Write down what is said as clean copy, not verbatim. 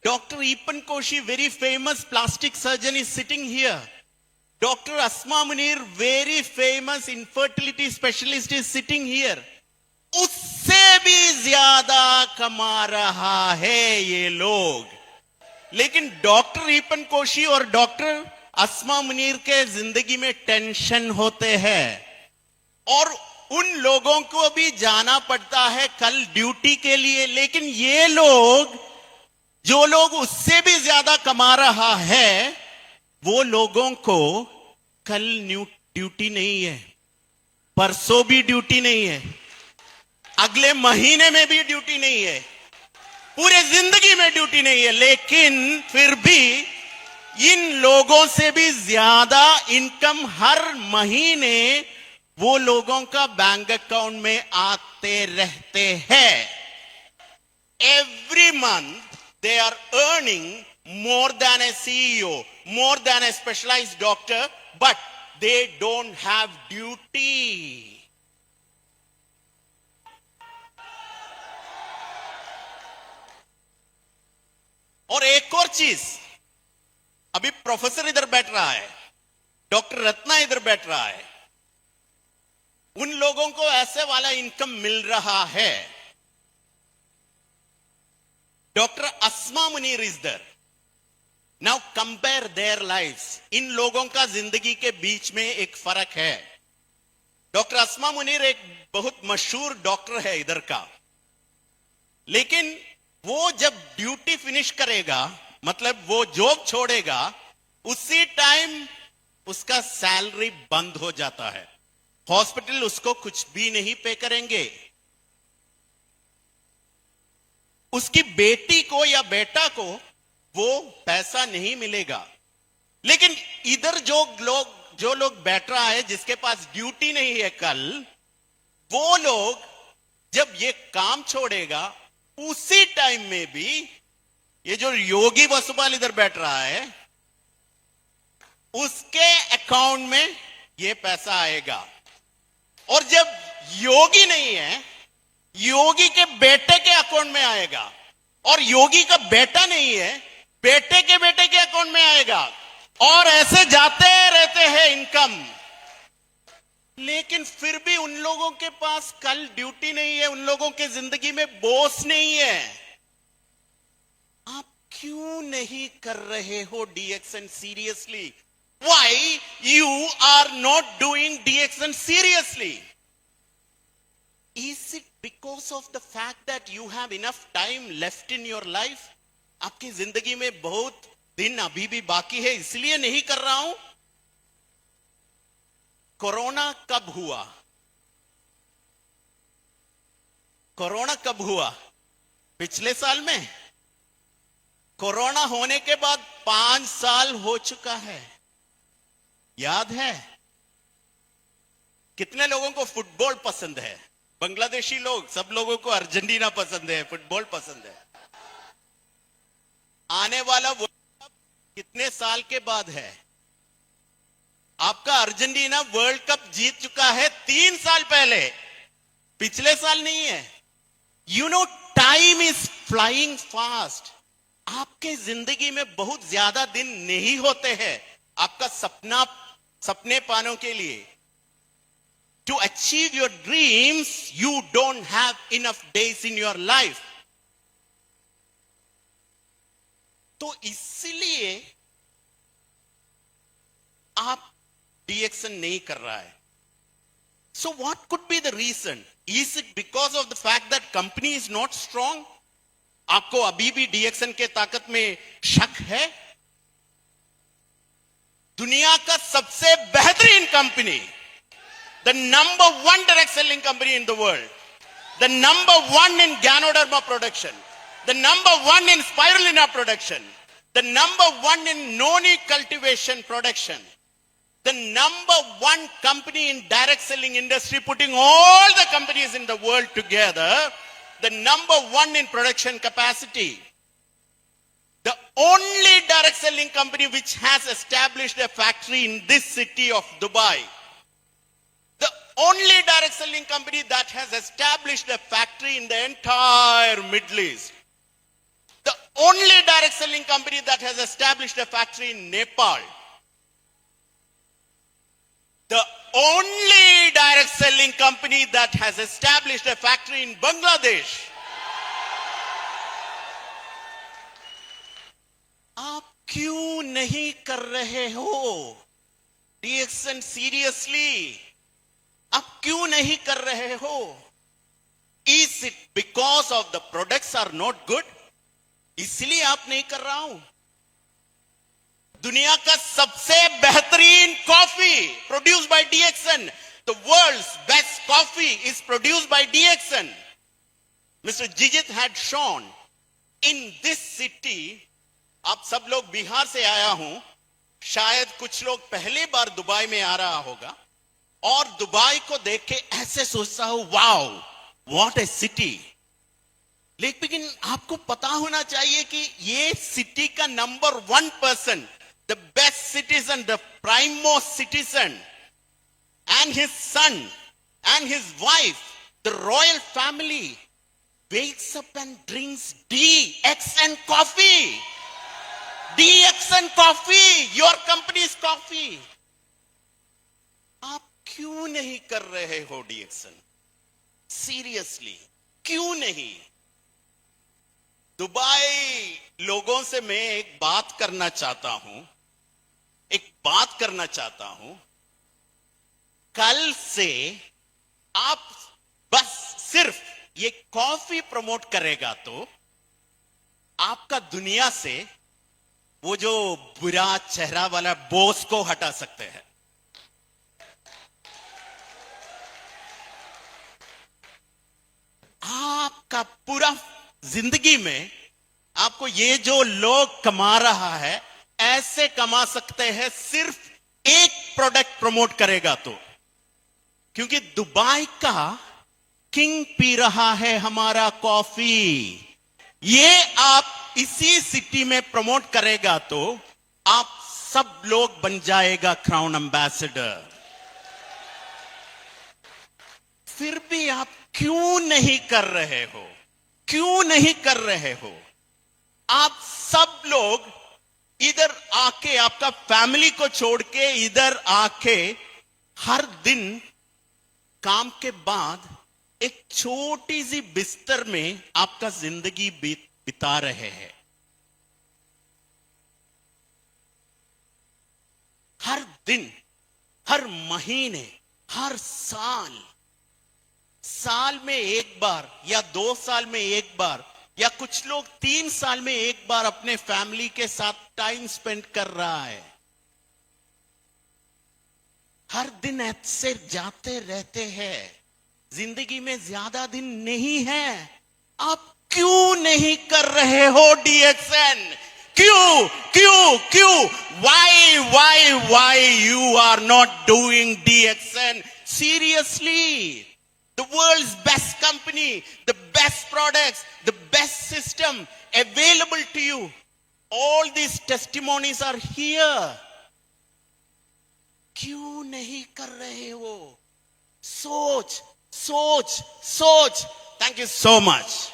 Dr. Epan Koshi, very famous plastic surgeon, is sitting here. Dr. Asma Munir, very famous infertility specialist, is sitting here. उससे भी ज्यादा कमा रहा है ये लोग. लेकिन डॉक्टर ईपन कोशी और डॉक्टर अस्मा मुनीर के जिंदगी में टेंशन होते हैं और उन लोगों को भी जाना पड़ता है कल ड्यूटी के लिए. लेकिन ये लोग, जो लोग उससे भी ज्यादा कमा रहा है, वो लोगों को कल ड्यूटी नहीं है, परसों भी ड्यूटी नहीं है, अगले महीने में भी ड्यूटी नहीं है, पूरे जिंदगी में ड्यूटी नहीं है. लेकिन फिर भी इन लोगों से भी ज्यादा इनकम हर महीने वो लोगों का बैंक अकाउंट में आते रहते हैं. Every month they are earning more than a CEO, more than a specialized doctor, but they don't have duty. और एक और चीज, अभी प्रोफेसर इधर बैठ रहा है, डॉक्टर रत्ना इधर बैठ रहा है, उन लोगों को ऐसे वाला इनकम मिल रहा है. Doctor Asma Munir is there. Now compare their lives. इन लोगों का जिंदगी के बीच में एक फर्क है. डॉक्टर अस्मा मुनीर एक बहुत मशहूर डॉक्टर है इधर का, लेकिन वो जब ड्यूटी फिनिश करेगा, मतलब वो जॉब छोड़ेगा, उसी टाइम उसका सैलरी बंद हो जाता है. हॉस्पिटल उसको कुछ भी नहीं पे करेंगे. उसकी बेटी को या बेटा को वो पैसा नहीं मिलेगा. लेकिन इधर जो लोग बैठ रहा है, जिसके पास ड्यूटी नहीं है कल, वो लोग जब ये काम छोड़ेगा, उसी टाइम में भी ये जो योगी वसुपाल इधर बैठ रहा है, उसके अकाउंट में ये पैसा आएगा. और जब योगी नहीं है, योगी के बेटे के अकाउंट में आएगा. और योगी का बेटा नहीं है, बेटे के अकाउंट में आएगा. और ऐसे जाते रहते हैं इनकम. लेकिन फिर भी उन लोगों के पास कल ड्यूटी नहीं है, उन लोगों के जिंदगी में बॉस नहीं है. आप क्यों नहीं कर रहे हो DXN seriously? Why you are not doing DXN seriously? Is it because of the fact that you have enough time left in your life? आपकी जिंदगी में बहुत दिन अभी भी बाकी है, इसलिए नहीं कर रहा हूं? कोरोना कब हुआ? कोरोना कब हुआ? पिछले साल में. कोरोना होने के बाद 5 साल हो चुका है. याद है? कितने लोगों को फुटबॉल पसंद है? बांग्लादेशी लोग, सब लोगों को अर्जेंटीना पसंद है, फुटबॉल पसंद है. आने वाला वर्ल्ड कप कितने साल के बाद है? आपका अर्जेंटीना वर्ल्ड कप जीत चुका है 3 साल पहले, पिछले साल नहीं है. You know, time is flying fast. आपके जिंदगी में बहुत ज्यादा दिन नहीं होते हैं आपका सपने पाने के लिए. To achieve your dreams, you don't have enough days in your life. तो इसलिए आप DXN नहीं कर रहा है. So what could be the reason? Is it because of the fact that company is not strong? आपको अभी भी DXN के ताकत में शक है? दुनिया का सबसे बेहतरीन company, the number 1 direct selling company in the world, the number 1 in Ganoderma production, the number 1 in spirulina production, the number 1 in noni cultivation production, the number 1 company in direct selling industry, putting all the companies in the world together, the number 1 in production capacity, the only direct selling company which has established a factory in this city of Dubai, the only direct selling company that has established a factory in the entire Middle East, the only direct selling company that has established a factory in Nepal. The only direct selling company that has established a factory in Bangladesh. आप क्यों नहीं कर रहे हो DXN seriously? आप क्यों नहीं कर रहे हो? Is it because of the products are not good? इसलिए आप नहीं कर रहा हूं. दुनिया का सबसे बेहतरीन coffee produced by DXN. The world's best coffee is produced by DXN. Mr. Jijit had shown in this city. आप सब लोग बिहार से आया हूं, शायद कुछ लोग पहली बार दुबई में आ रहा होगा और दुबई को देख के ऐसे सोचता हूं, वाओ व्हाट ए सिटी. लेकिन आपको पता होना चाहिए कि ये सिटी का number 1%, the best citizen, the prime most citizen, and his son and his wife, the royal family, wakes up and drinks DXN coffee. DXN coffee, your company's coffee. आप क्यों नहीं कर रहे हो DXN? Seriously, क्यों नहीं? Dubai लोगों से मैं एक बात करना चाहता हूं. कल से आप बस सिर्फ ये कॉफी प्रमोट करेगा तो आपका दुनिया से वो जो बुरा चेहरा वाला बोस को हटा सकते हैं. आपका पूरा जिंदगी में आपको ये जो लोग कमा रहा है ऐसे कमा सकते हैं सिर्फ एक प्रोडक्ट प्रमोट करेगा तो. क्योंकि दुबई का किंग पी रहा है हमारा कॉफी. ये आप इसी सिटी में प्रमोट करेगा तो आप सब लोग बन जाएगा क्राउन एम्बेसडर. फिर भी आप क्यों नहीं कर रहे हो? क्यों नहीं कर रहे हो? आप सब लोग इधर आके, आपका फैमिली को छोड़ के इधर आके हर दिन काम के बाद एक छोटी सी बिस्तर में आपका जिंदगी बिता रहे हैं. हर दिन, हर महीने, हर साल में एक बार या 2 साल में एक बार या कुछ लोग 3 साल में एक बार अपने फैमिली के साथ टाइम स्पेंड कर रहा है. हर दिन ऐसे जाते रहते हैं. जिंदगी में ज्यादा दिन नहीं है. आप क्यों नहीं कर रहे हो DXN? क्यों? Why you are not doing DXN? Seriously, the world's best company, the best products, the best system available to you. All these testimonies are here. क्यों नहीं कर रहे हो? सोच. Thank you so much.